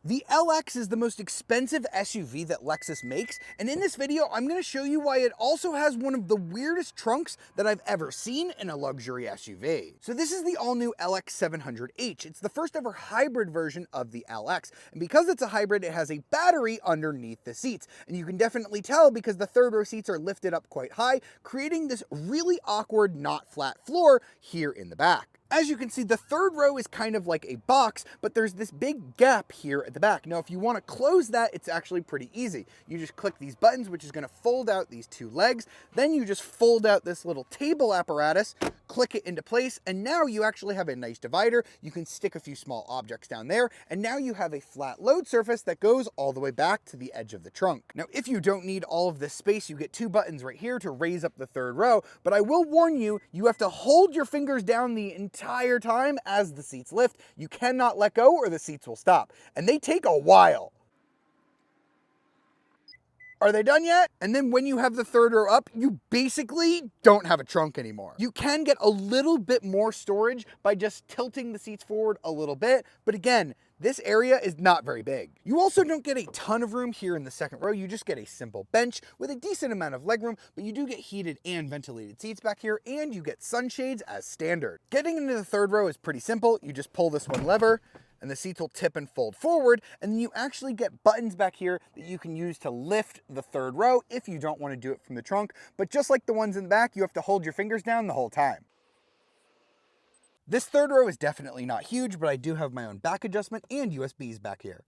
The LX is the most expensive SUV that Lexus makes, and in this video, I'm going to show you why it also has one of the weirdest trunks that I've ever seen in a luxury SUV. So this is the all-new LX 700H. It's the first ever hybrid version of the LX, and because it's a hybrid, it has a battery underneath the seats, and you can definitely tell because the third row seats are lifted up quite high, creating this really awkward, not flat floor here in the back. As you can see, the third row is kind of like a box, but there's this big gap here at the back. Now, if you want to close that, it's actually pretty easy. You just click these buttons, which is going to fold out these two legs. Then you just fold out this little table apparatus, click it into place, and now you actually have a nice divider. You can stick a few small objects down there, and now you have a flat load surface that goes all the way back to the edge of the trunk. Now, if you don't need all of this space, you get two buttons right here to raise up the third row, but I will warn you, you have to hold your fingers down the entire time as the seats lift. You cannot let go or the seats will stop, and they take a while. Are they done yet? And then when you have the third row up, you basically don't have a trunk anymore. You can get a little bit more storage by just tilting the seats forward a little bit, but again, this area is not very big. You also don't get a ton of room here in the second row. You just get a simple bench with a decent amount of legroom, but you do get heated and ventilated seats back here, and you get sunshades as standard. Getting into the third row is pretty simple. You just pull this one lever, and the seats will tip and fold forward, and then you actually get buttons back here that you can use to lift the third row if you don't want to do it from the trunk. But just like the ones in the back, you have to hold your fingers down the whole time. This third row is definitely not huge, but I do have my own back adjustment and USBs back here.